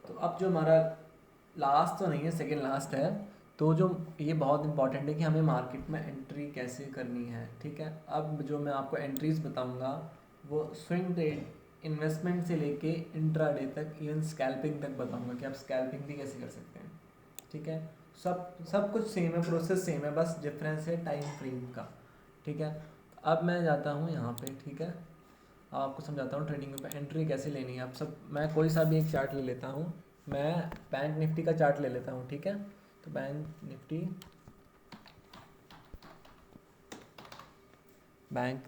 तो अब जो हमारा लास्ट तो नहीं है, सेकेंड लास्ट है। तो जो ये बहुत इंपॉर्टेंट है कि हमें मार्केट में एंट्री कैसे करनी है, ठीक है। अब जो मैं आपको एंट्रीज बताऊंगा वो स्विंग ट्रेड इन्वेस्टमेंट से लेके इंट्राडे तक, इवन स्कैल्पिंग तक बताऊंगा कि आप स्कैल्पिंग भी कैसे कर सकते हैं, ठीक है। सब सब कुछ सेम है, प्रोसेस सेम है, बस डिफरेंस है टाइम फ्रेम का, ठीक है। अब मैं जाता हूँ यहाँ पे, ठीक है। आपको समझाता हूँ ट्रेडिंग पे एंट्री कैसे लेनी है। आप सब, मैं कोई सा भी एक चार्ट ले लेता हूँ। मैं बैंक निफ्टी का चार्ट ले लेता हूँ, ठीक है। तो बैंक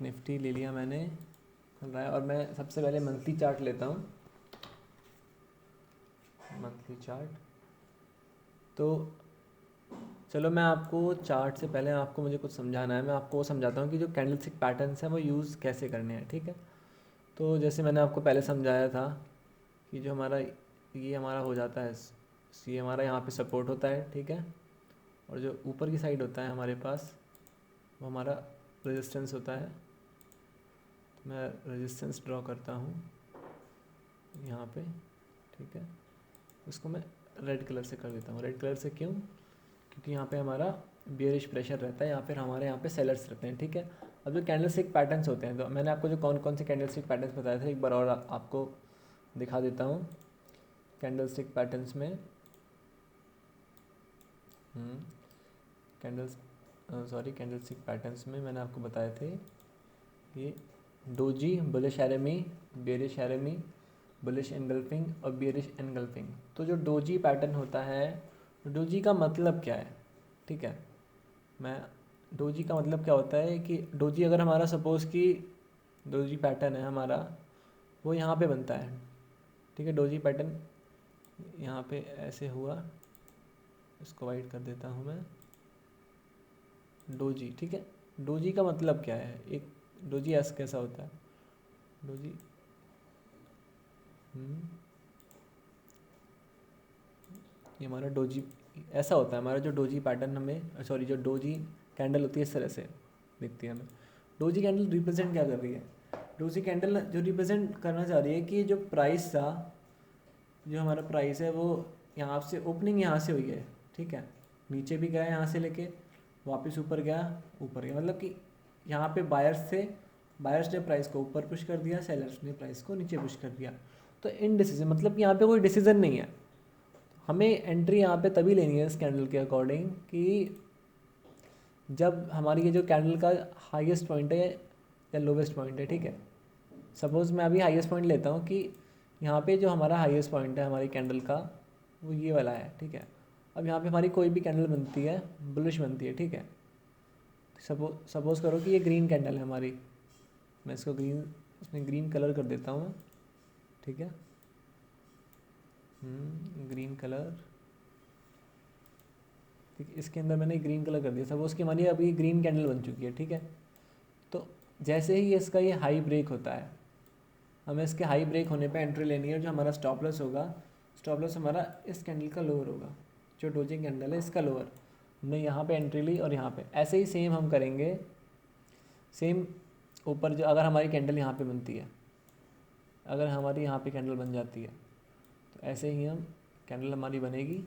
निफ्टी ले लिया मैंने, चल रहा है। और मैं सबसे पहले मंथली चार्ट लेता हूँ, मंथली चार्ट। तो चलो, मैं आपको चार्ट से पहले आपको मुझे कुछ समझाना है। मैं आपको वो समझाता हूँ कि जो कैंडलस्टिक पैटर्न्स हैं वो यूज़ कैसे करने हैं, ठीक है। तो जैसे मैंने आपको पहले समझाया था कि जो हमारा ये हमारा हो जाता है, ये हमारा यहाँ पे सपोर्ट होता है, ठीक है। और जो ऊपर की साइड होता है हमारे पास, वो हमारा रेजिस्टेंस होता है। तो मैं रेजिस्टेंस ड्रॉ करता हूँ यहाँ पे, ठीक है। उसको मैं रेड कलर से कर देता हूँ। रेड कलर से क्यों? क्योंकि यहाँ पे हमारा बियरिश प्रेशर रहता है, या फिर हमारे यहाँ पे सेलर्स रहते हैं, ठीक है। अब जो कैंडलस्टिक पैटर्न्स होते हैं, तो मैंने आपको जो कौन कौन से कैंडलस्टिक पैटर्न्स बताए थे, एक बार और आपको दिखा देता हूँ। कैंडलस्टिक पैटर्न्स में कैंडल्स कैंडलस्टिक पैटर्न्स में मैंने आपको बताए थे ये doji, bullish harami, bearish harami, bullish engulfing और बेरिश एनगल्फिंग। तो जो डोजी पैटर्न होता है, डोजी का मतलब क्या है, ठीक है। मैं डोजी का मतलब क्या होता है कि डोजी अगर हमारा सपोज़ कि डोजी पैटर्न है हमारा, वो यहाँ पे बनता है, ठीक है। डोजी पैटर्न यहाँ पे ऐसे हुआ, इसको वाइट कर देता हूँ मैं। डोजी, ठीक है। डोजी का मतलब क्या है, एक डोजी ऐसा कैसा होता है डोजी। ये हमारा डोजी ऐसा होता है, हमारा जो डोजी पैटर्न हमें, सॉरी, जो डोजी कैंडल होती है इस तरह से दिखती है हमें। डोजी कैंडल रिप्रेजेंट क्या कर रही है? डोजी कैंडल जो रिप्रेजेंट करना चाह रही है कि जो प्राइस था, जो हमारा प्राइस है वो यहाँ से ओपनिंग यहाँ से हुई है, ठीक है। नीचे भी गया यहाँ से लेके वापस ऊपर गया, ऊपर गया, मतलब कि यहाँ पे बायर्स ने प्राइस को ऊपर पुश कर दिया, सेलर्स ने प्राइस को नीचे पुश कर दिया। तो इनडिसीजन, मतलब कि यहाँ पे कोई डिसीजन नहीं है। हमें एंट्री यहाँ पे तभी लेनी है इस कैंडल के अकॉर्डिंग कि जब हमारी ये जो कैंडल का हाईएस्ट पॉइंट है या लोवेस्ट पॉइंट है, ठीक है। सपोज़ मैं अभी हाईएस्ट पॉइंट लेता हूँ कि यहाँ पे जो हमारा हाईएस्ट पॉइंट है हमारी कैंडल का, वो ये वाला है, ठीक है। अब यहाँ पे हमारी कोई भी कैंडल बनती है, बुलिश बनती है, ठीक है। सपोज़ करो कि ये ग्रीन कैंडल है हमारी, मैं इसको इसमें ग्रीन कलर कर देता हूँ, ठीक है। ग्रीन कलर, ठीक है। इसके अंदर मैंने ग्रीन कलर कर दिया। सपोज़ कि हमारी अभी ग्रीन कैंडल बन चुकी है, ठीक है। तो जैसे ही इसका ये हाई ब्रेक होता है, हमें इसके हाई ब्रेक होने पे एंट्री लेनी है। जो हमारा स्टॉप लॉस होगा, स्टॉप लॉस हमारा इस कैंडल का लोअर होगा, जो डोजी कैंडल है इसका लोअर। हमने यहाँ पे एंट्री ली और यहाँ पे ऐसे ही सेम हम करेंगे। सेम ऊपर जो अगर हमारी कैंडल यहाँ पे बनती है, अगर हमारी यहाँ पे कैंडल बन जाती है, तो ऐसे ही हम कैंडल हमारी बनेगी।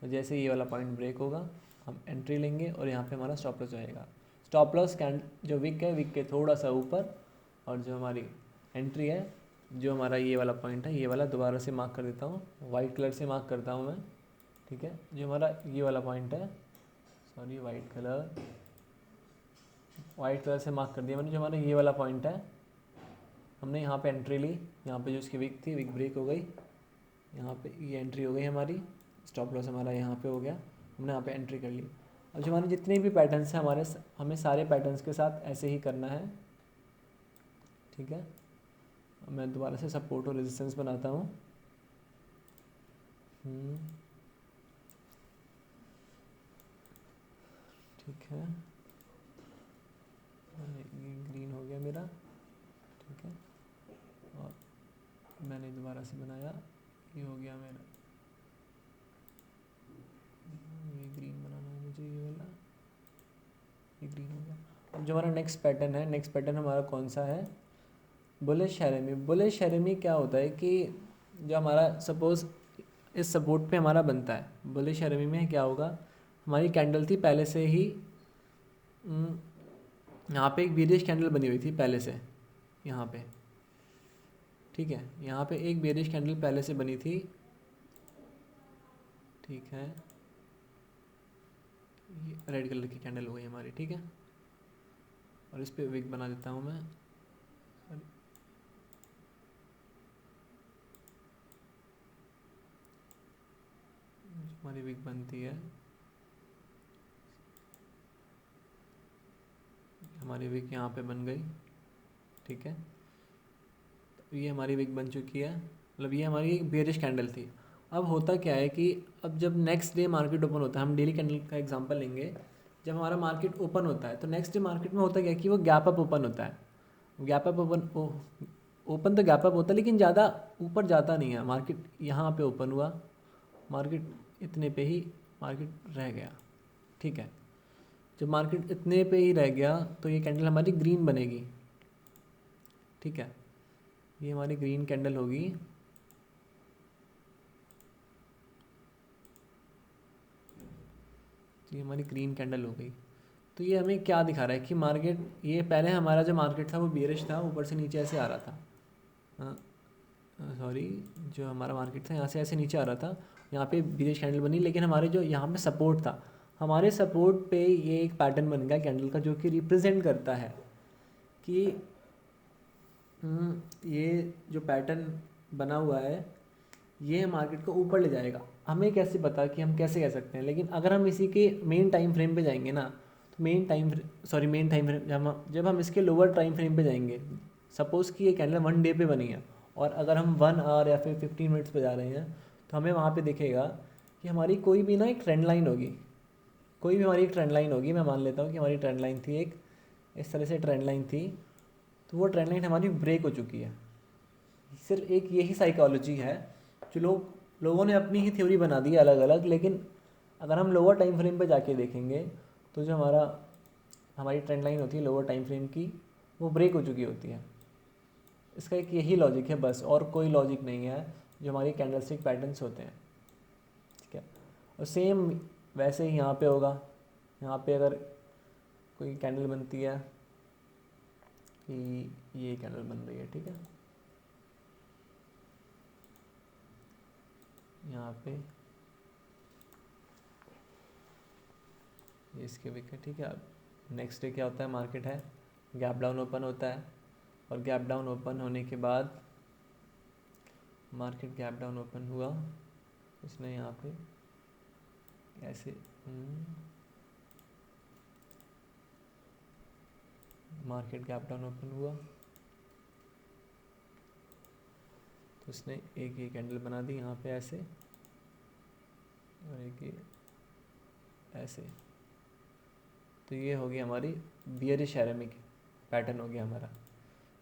तो जैसे ये वाला पॉइंट ब्रेक होगा, हम एंट्री लेंगे और यहाँ पे हमारा स्टॉप लॉस आएगा। स्टॉप लॉस जो विक है, विक के थोड़ा सा ऊपर, और जो हमारी एंट्री है, जो हमारा ये वाला पॉइंट है, ये वाला दोबारा से मार्क कर देता हूँ, वाइट कलर से मार्क करता हूँ मैं, ठीक है। जो हमारा ये वाला पॉइंट है, सॉरी, वाइट कलर से मार्क कर दिया मैंने। जो हमारा ये वाला पॉइंट है, हमने यहाँ पे एंट्री ली, यहाँ पे जो इसकी विक थी, विक ब्रेक हो गई, यहाँ पे ये एंट्री हो गई हमारी, स्टॉप लॉस हमारा यहाँ पे हो गया, हमने यहाँ पे एंट्री कर ली। अब जो हमारे जितने भी पैटर्न्स हैं हमारे, हमें सारे पैटर्न्स के साथ ऐसे ही करना है, ठीक है। मैं दोबारा से सपोर्ट और रेजिस्टेंस बनाता हूँ। ठीक है, ये ग्रीन हो गया मेरा, ठीक है। और मैंने दोबारा से बनाया, ये हो गया मेरा, ये ग्रीन बनाना है मुझे, ये वाला, ये ग्रीन हो गया। अब जो हमारा नेक्स्ट पैटर्न है, नेक्स्ट पैटर्न हमारा कौन सा है? बुलिश हैरेमी। बुलिश हैरेमी क्या होता है कि जो हमारा सपोज़ इस सपोर्ट पे हमारा बनता है बुलिश एरमी में क्या होगा, हमारी कैंडल थी पहले से ही यहाँ पे एक बेरिश कैंडल बनी हुई थी पहले से यहाँ पे, ठीक है, यहाँ पे एक बेरिश कैंडल पहले से बनी थी, ठीक है, ये रेड कलर की कैंडल हो गई हमारी, ठीक है, और इस पे विक बना देता हूँ मैं, हमारी विक बनती है, हमारी विक यहाँ पे बन गई, ठीक है, तो ये हमारी विक बन चुकी है, मतलब ये हमारी एक बेरिश कैंडल थी। अब होता क्या है कि अब जब नेक्स्ट डे मार्केट ओपन होता है, हम डेली कैंडल का एग्जांपल लेंगे, जब हमारा मार्केट ओपन होता है तो नेक्स्ट डे मार्केट में होता क्या है कि वो गैप अप ओपन होता है, गैप अप ओपन तो गैप अप होता है लेकिन ज़्यादा ऊपर जाता नहीं है, मार्केट यहाँ पे ओपन हुआ, मार्केट इतने पे ही मार्केट रह गया, ठीक है, जब मार्केट इतने पे ही रह गया तो ये कैंडल हमारी ग्रीन बनेगी, ठीक है, ये हमारी ग्रीन कैंडल होगी, ये हमारी ग्रीन कैंडल हो गई। तो ये हमें क्या दिखा रहा है कि मार्केट, ये पहले हमारा जो मार्केट था वो बेरिश था, ऊपर से नीचे ऐसे आ रहा था, सॉरी, जो हमारा मार्केट था यहाँ से ऐसे नीचे आ रहा था, यहाँ पे बेरिश कैंडल बनी, लेकिन हमारे जो यहाँ पे सपोर्ट था, हमारे सपोर्ट पे ये एक पैटर्न बन गया कैंडल का जो कि रिप्रेजेंट करता है कि ये जो पैटर्न बना हुआ है ये मार्केट को ऊपर ले जाएगा। हमें कैसे पता कि हम कैसे कह सकते हैं, लेकिन अगर हम इसी के मेन टाइम फ्रेम पे जाएंगे ना, तो मेन टाइम फ्रेम जब हम इसके लोअर टाइम फ्रेम पे जाएंगे, सपोज़ कि ये कैंडल 1 डे पे बनी है और अगर हम 1 आवर या फिर 15 मिनट्स पे जा रहे हैं तो हमें वहाँ पे दिखेगा कि हमारी कोई भी ना एक ट्रेंड लाइन होगी, कोई भी हमारी एक ट्रेंड लाइन होगी, मैं मान लेता हूँ कि हमारी ट्रेंड लाइन थी एक इस तरह से ट्रेंड लाइन थी, तो वो ट्रेंड लाइन हमारी ब्रेक हो चुकी है। सिर्फ एक यही साइकोलॉजी है जो लोगों ने अपनी ही थ्योरी बना दी है अलग अलग, लेकिन अगर हम लोअर टाइम फ्रेम पे जाके देखेंगे तो जो हमारी ट्रेंड लाइन होती है लोअर टाइम फ्रेम की, वो ब्रेक हो चुकी होती है। इसका एक यही लॉजिक है बस, और कोई लॉजिक नहीं है जो हमारी कैंडलस्टिक पैटर्न्स होते हैं, ठीक है। और सेम वैसे ही यहाँ पे होगा, यहाँ पे अगर कोई कैंडल बनती है कि ये कैंडल बन रही है, ठीक है, यहाँ पे ये इसके विक है, ठीक है। अब नेक्स्ट डे क्या होता है, मार्केट है गैप डाउन ओपन होता है, और गैप डाउन ओपन होने के बाद मार्केट गैप डाउन ओपन हुआ, उसने यहाँ पे ऐसे मार्केट गैप डाउन ओपन हुआ तो उसने एक ये कैंडल बना दी यहाँ पे ऐसे, और एक ये ऐसे, तो ये हो गई हमारी बियरिश एरेमिक पैटर्न हो गया हमारा।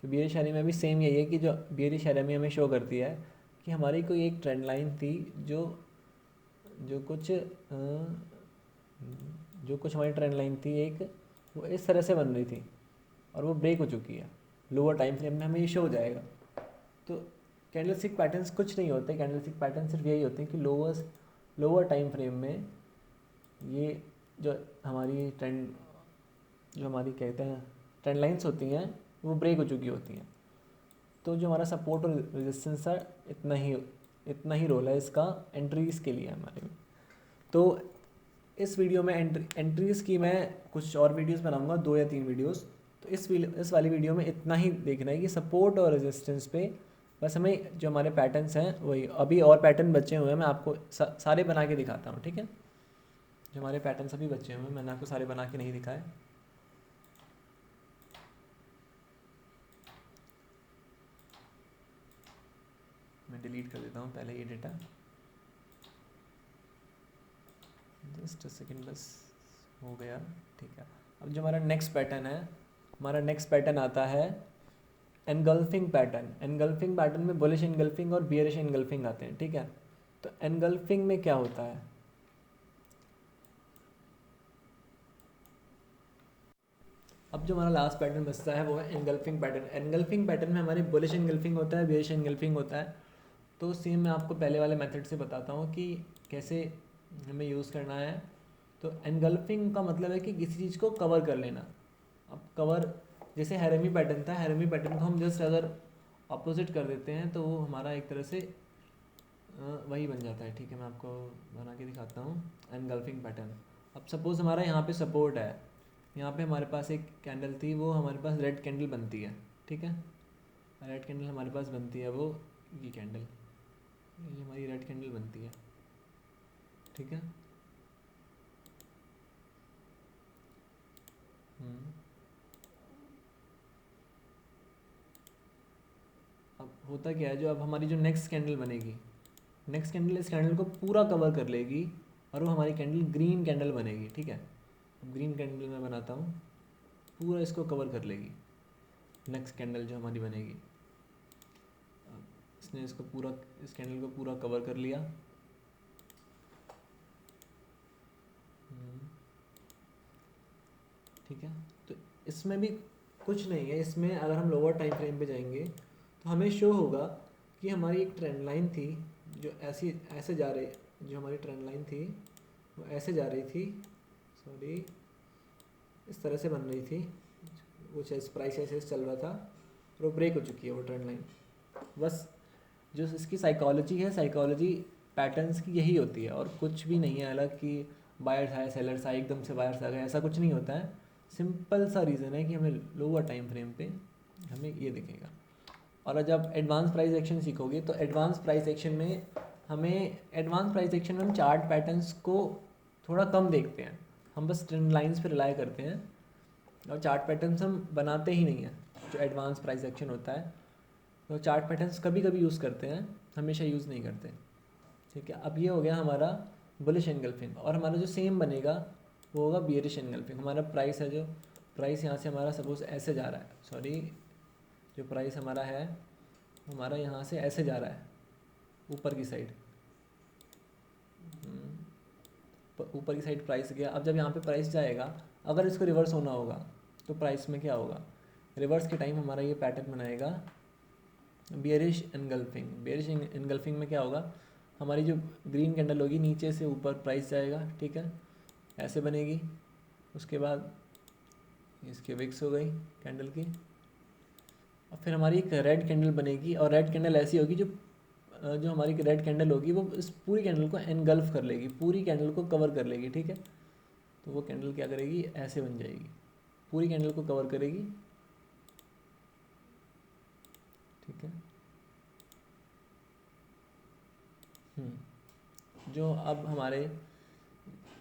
तो बियरिश एरेमी में भी सेम यही है कि जो बियरिश एरेमी हमें शो करती है कि हमारी कोई एक ट्रेंड लाइन थी जो जो कुछ हमारी ट्रेंड लाइन थी एक, वो इस तरह से बन रही थी और वो ब्रेक हो चुकी है, लोअर टाइम फ्रेम में हमें ये शो हो जाएगा। तो कैंडलस्टिक पैटर्न्स कुछ नहीं होते, कैंडलस्टिक पैटर्न सिर्फ यही होते हैं कि लोअर टाइम फ्रेम में ये जो हमारी कहते हैं ट्रेंड लाइंस होती हैं वो ब्रेक हो चुकी होती हैं। तो जो हमारा सपोर्ट और रेजिस्टेंस है इतना ही रोल है इसका एंट्रीज़ के लिए हमारे में। तो इस वीडियो में एंट्रीज़ की मैं कुछ और वीडियोस बनाऊंगा, 2 या 3 वीडियोस। तो इस वाली वीडियो में इतना ही देखना है कि सपोर्ट और रेजिस्टेंस पे बस हमें जो हमारे पैटर्न्स हैं वही, अभी और पैटर्न बचे हुए हैं, मैं आपको सारे बना के दिखाता हूँ, ठीक है। जो हमारे पैटर्न्स अभी बचे हुए हैं मैंने आपको सारे बना के नहीं दिखाए। मैं डिलीट कर देता हूँ पहले ये डेटा, जस्ट सेकेंड बस, हो गया, ठीक है। अब जो हमारा नेक्स्ट पैटर्न है, हमारा नेक्स्ट पैटर्न आता है एनगल्फिंग पैटर्न। एनगल्फिंग पैटर्न में बुलिश एनगल्फिंग और बियरिश एनगल्फिंग आते हैं, ठीक है। तो एनगल्फिंग में क्या होता है, अब जो हमारा लास्ट पैटर्न बचता है वो है एनगल्फिंग पैटर्न। एनगल्फिंग पैटर्न में हमारी बुलिश एनगल्फिंग होता है, बियरिश एनगल्फिंग होता है। तो सेम मैं आपको पहले वाले मेथड से बताता हूँ कि कैसे हमें यूज़ करना है। तो एनगल्फिंग का मतलब है कि किसी चीज़ को कवर कर लेना। अब कवर, जैसे हैरेमी पैटर्न था, हैरेमी पैटर्न को हम जस्ट अगर अपोजिट कर देते हैं तो वो हमारा एक तरह से वही बन जाता है। ठीक है, मैं आपको बना के दिखाता हूँ एनगल्फिंग पैटर्न। अब सपोज़ हमारा यहाँ पे सपोर्ट है, यहाँ पे हमारे पास एक कैंडल थी, वो हमारे पास रेड कैंडल बनती है। ठीक है, रेड कैंडल हमारे पास बनती है, वो ये कैंडल, ये हमारी रेड कैंडल बनती है। ठीक है, अब होता क्या है, जो अब हमारी जो नेक्स्ट कैंडल बनेगी, नेक्स्ट कैंडल इस कैंडल को पूरा कवर कर लेगी और वो हमारी कैंडल ग्रीन कैंडल बनेगी। ठीक है, अब ग्रीन कैंडल मैं बनाता हूँ, पूरा इसको कवर कर लेगी नेक्स्ट कैंडल जो हमारी बनेगी। अब इसने इसको पूरा, इस कैंडल को पूरा कवर कर लिया। ठीक है, तो इसमें भी कुछ नहीं है। इसमें अगर हम लोअर टाइम फ्रेम पे जाएंगे तो हमें शो होगा कि हमारी एक ट्रेंड लाइन थी जो ऐसी ऐसे जा रही, जो हमारी ट्रेंड लाइन थी वो ऐसे जा रही थी, सॉरी इस तरह से बन रही थी, कुछ इस प्राइस ऐसे चल रहा था और वो ब्रेक हो चुकी है वो ट्रेंड लाइन। बस जो इसकी साइकोलॉजी है, साइकोलॉजी पैटर्न्स की यही होती है और कुछ भी नहीं है अलग कि बायर्स आए सेलर्स आए एकदम से बायर्स आ गए, ऐसा कुछ नहीं होता है। सिंपल सा रीज़न है कि हमें लोअर टाइम फ्रेम पे हमें ये दिखेगा। और जब एडवांस प्राइस एक्शन सीखोगे तो एडवांस प्राइस एक्शन में हम चार्ट पैटर्न्स को थोड़ा कम देखते हैं, हम बस ट्रेंड लाइंस पे रिलाई करते हैं और चार्ट पैटर्न्स हम बनाते ही नहीं हैं। जो एडवांस प्राइस एक्शन होता है तो चार्ट पैटर्न्स कभी कभी यूज़ करते हैं, हमेशा यूज़ नहीं करते। ठीक है, अब ये हो गया हमारा बुलिश एंगल्फिंग। और हमारा जो सेम बनेगा वो होगा बियरिश एंगल्फिंग। हमारा प्राइस है, जो प्राइस यहाँ से हमारा सपोज ऐसे जा रहा है, सॉरी जो प्राइस हमारा है हमारा यहाँ से ऐसे जा रहा है ऊपर की साइड, ऊपर की साइड प्राइस गया। अब जब यहाँ पे प्राइस जाएगा, अगर इसको रिवर्स होना होगा तो प्राइस में क्या होगा, रिवर्स के टाइम हमारा ये पैटर्न बनाएगा बियरिश एनगल्फिंग। बियरिश एनगल्फिंग में क्या होगा, हमारी जो ग्रीन कैंडल होगी नीचे से ऊपर प्राइस जाएगा। ठीक है, ऐसे बनेगी, उसके बाद इसकी विक्स हो गई कैंडल की, और फिर हमारी एक रेड कैंडल बनेगी। और रेड कैंडल ऐसी होगी जो जो हमारी रेड कैंडल होगी वो इस पूरी कैंडल को एनगल्फ कर लेगी, पूरी कैंडल को कवर कर लेगी। ठीक है, तो वो कैंडल क्या करेगी, ऐसे बन जाएगी, पूरी कैंडल को कवर करेगी। ठीक है, जो अब हमारे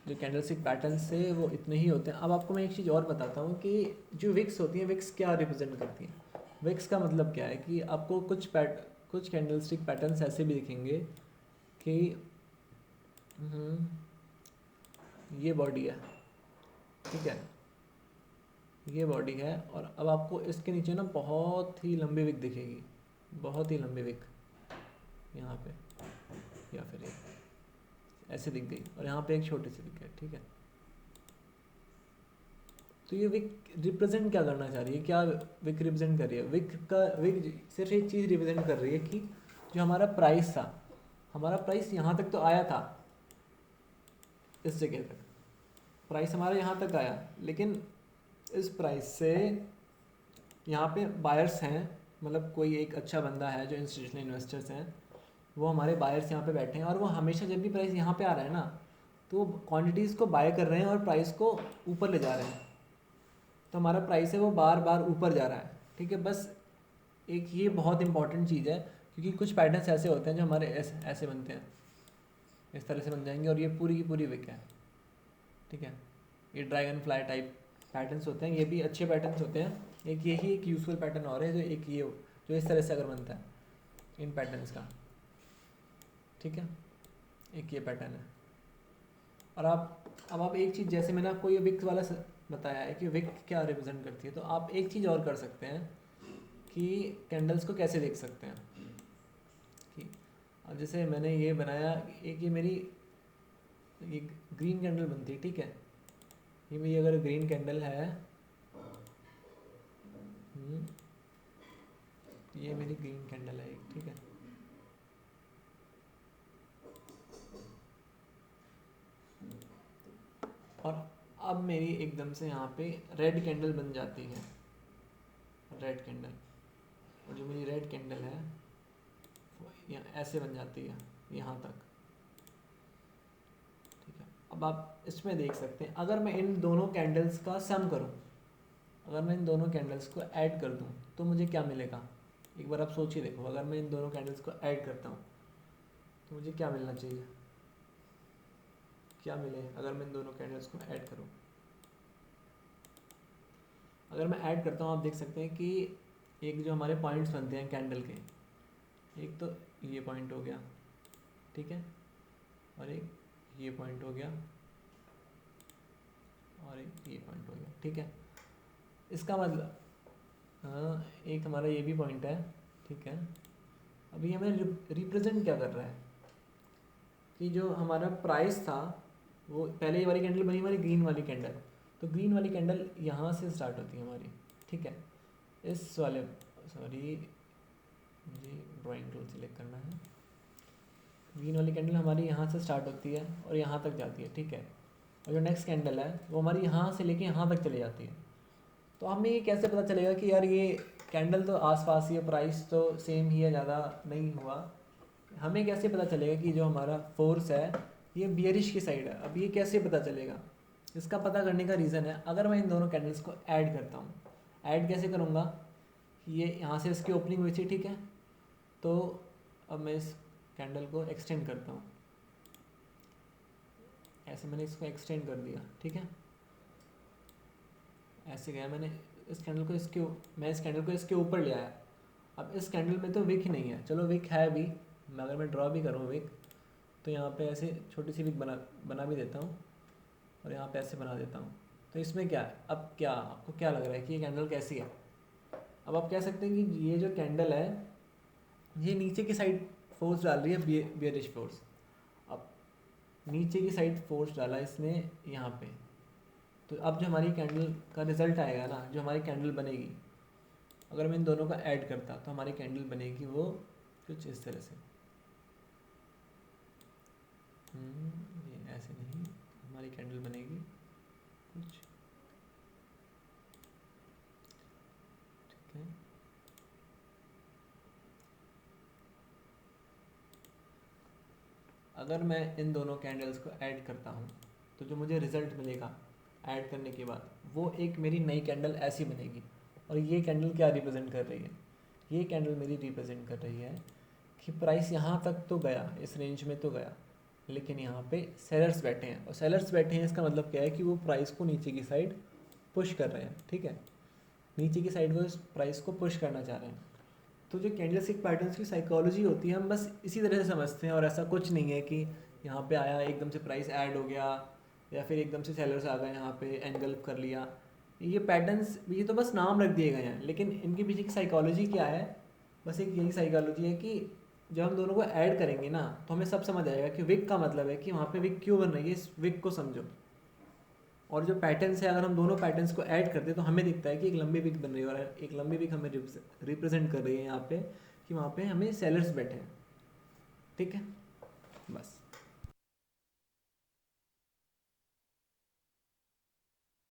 जो कैंडलस्टिक पैटर्न्स थे वो इतने ही होते हैं। अब आपको मैं एक चीज़ और बताता हूँ कि जो विक्स होती हैं, विक्स क्या रिप्रेजेंट करती हैं। विक्स का मतलब क्या है कि आपको कुछ कैंडलस्टिक पैटर्न्स ऐसे भी दिखेंगे कि ये बॉडी है, ठीक है, ये बॉडी है, और अब आपको इसके नीचे ना बहुत ही लंबी विक दिखेगी, बहुत ही लंबी विक यहाँ पे, या फिर एक ऐसे दिख गई और यहाँ पे एक छोटी सी विक है। ठीक है, तो ये विक रिप्रेजेंट क्या करना चाह रही है, क्या विक रिप्रेजेंट कर रही है, विक सिर्फ एक चीज़ रिप्रेजेंट कर रही है कि जो हमारा प्राइस था, हमारा प्राइस यहाँ तक तो आया था, इस जगह तक प्राइस हमारा यहाँ तक आया, लेकिन इस प्राइस से यहाँ पे बायर्स हैं, मतलब कोई एक अच्छा बंदा है जो इंस्टीट्यूशनल इन्वेस्टर्स हैं, वो हमारे बायर्स यहाँ पे बैठे हैं और वो हमेशा जब भी प्राइस यहाँ पे आ रहा है ना तो क्वांटिटीज़ को बाय कर रहे हैं और प्राइस को ऊपर ले जा रहे हैं, तो हमारा प्राइस है वो बार बार ऊपर जा रहा है। ठीक है, बस एक ये बहुत इंपॉर्टेंट चीज़ है, क्योंकि कुछ पैटर्न्स ऐसे होते हैं जो हमारे ऐसे बनते हैं, इस तरह से बन जाएंगे और ये पूरी की पूरी विक है। ठीक है, ये ड्रैगन फ्लाई टाइप पैटर्न्स होते हैं, ये भी अच्छे पैटर्न्स होते हैं। एक यही एक यूजफुल पैटर्न और है जो एक ये जो इस तरह से अगर बनता है इन पैटर्न्स का। ठीक है, एक ये पैटर्न है। और अब आप एक चीज़, जैसे मैंने आपको ये विक वाला बताया है कि विक क्या रिप्रेजेंट करती है, तो आप एक चीज़ और कर सकते हैं कि कैंडल्स को कैसे देख सकते हैं कि अब जैसे मैंने ये बनाया, एक ये मेरी ये ग्रीन कैंडल बनती है। ठीक है, ये मेरी अगर ग्रीन कैंडल है, ये मेरी ग्रीन कैंडल है एक। ठीक है, अब मेरी एकदम से यहाँ पे रेड कैंडल बन जाती है, रेड कैंडल, और जो मेरी रेड कैंडल है वो ऐसे बन जाती है यहाँ तक, ठीक है। अब आप इसमें देख सकते हैं, अगर मैं इन दोनों कैंडल्स का सम करूँ, अगर मैं इन दोनों कैंडल्स को ऐड कर दूँ तो मुझे क्या मिलेगा, एक बार आप सोचिए देखो, अगर मैं इन दोनों कैंडल्स को ऐड करता हूँ तो मुझे क्या मिलना चाहिए, क्या मिले अगर मैं इन दोनों कैंडल्स को ऐड करूँ। अगर मैं ऐड करता हूँ आप देख सकते हैं कि एक जो हमारे पॉइंट्स बनते हैं कैंडल के, एक तो ये पॉइंट हो गया, ठीक है, और एक ये पॉइंट हो गया, और एक ये पॉइंट हो गया, ठीक है। इसका मतलब एक हमारा ये भी पॉइंट है, ठीक है। अभी हमें रिप्रेजेंट क्या कर रहा है कि जो हमारा प्राइस था वो पहले ये वाली कैंडल बनी हमारी ग्रीन वाली कैंडल, तो ग्रीन वाली कैंडल यहाँ से स्टार्ट होती है हमारी, ठीक है। इस वाले, सॉरी मुझे ड्राइंग टूल सिलेक्ट करना है, ग्रीन वाली कैंडल हमारी यहाँ से स्टार्ट होती है और यहाँ तक जाती है, ठीक है। और जो नेक्स्ट कैंडल है वो हमारी यहाँ से लेके यहाँ तक चली जाती है। तो हमें ये कैसे पता चलेगा कि यार ये कैंडल तो आसपास ही है, प्राइस तो सेम ही है, ज़्यादा नहीं हुआ। हमें कैसे पता चलेगा कि जो हमारा फोर्स है ये बियरिश की साइड है। अब ये कैसे पता चलेगा, इसका पता करने का रीज़न है, अगर मैं इन दोनों कैंडल्स को ऐड करता हूँ, ऐड कैसे करूँगा, ये यहाँ से इसकी ओपनिंग हुई थी, ठीक है। तो अब मैं इस कैंडल को एक्सटेंड करता हूँ, ऐसे मैंने इसको एक्सटेंड कर दिया, ठीक है। ऐसे गया मैंने इस कैंडल को मैं इस कैंडल को इसके ऊपर ले आया। अब इस कैंडल में तो विक ही नहीं है, चलो विक है भी, अगर मैं ड्रॉ भी करूँ विक तो यहाँ पे ऐसे छोटी सी विक बना भी देता हूँ और यहाँ पे ऐसे बना देता हूँ। तो इसमें क्या है, अब क्या आपको क्या लग रहा है कि ये कैंडल कैसी है। अब आप कह सकते हैं कि ये जो कैंडल है ये नीचे की साइड फोर्स डाल रही है, बियरिश फोर्स। अब नीचे की साइड फोर्स डाला इसने यहाँ पे, तो अब जो हमारी कैंडल का रिज़ल्ट आएगा ना, जो हमारी कैंडल बनेगी, अगर मैं इन दोनों का ऐड करता तो हमारी कैंडल बनेगी वो कुछ इस तरह से, ये ऐसे नहीं, हमारी कैंडल बनेगी कुछ, ठीक है। अगर मैं इन दोनों कैंडल्स को ऐड करता हूँ तो जो मुझे रिज़ल्ट मिलेगा ऐड करने के बाद, वो एक मेरी नई कैंडल ऐसी बनेगी। और ये कैंडल क्या रिप्रेजेंट कर रही है, ये कैंडल मेरी रिप्रेजेंट कर रही है कि प्राइस यहाँ तक तो गया, इस रेंज में तो गया, लेकिन यहाँ पे सेलर्स बैठे हैं, और सेलर्स बैठे हैं इसका मतलब क्या है कि वो प्राइस को नीचे की साइड पुश कर रहे हैं, ठीक है। नीचे की साइड वो इस प्राइस को पुश करना चाह रहे हैं। तो जो कैंडलस्टिक पैटर्न्स की साइकोलॉजी होती है हम बस इसी तरह से समझते हैं, और ऐसा कुछ नहीं है कि यहाँ पे आया एकदम से प्राइस ऐड हो गया या फिर एकदम से सेलर्स आ गए यहाँ पे एनगल्फ कर लिया। ये पैटर्न्स, ये तो बस नाम रख दिए गए हैं, लेकिन इनके पीछे की साइकोलॉजी क्या है, बस एक यही साइकोलॉजी है कि जब हम दोनों को ऐड करेंगे ना तो हमें सब समझ आएगा कि विक का मतलब है कि वहाँ पे विक क्यों बन रही है, इस विक को समझो। और जो पैटर्न्स है, अगर हम दोनों पैटर्न्स को ऐड करते हैं तो हमें दिखता है कि एक लंबी विक बन रही है, और एक लंबी विक हमें रिप्रेजेंट कर रही है यहाँ पे कि वहाँ पे हमें सेलर्स बैठे हैं, ठीक है। बस।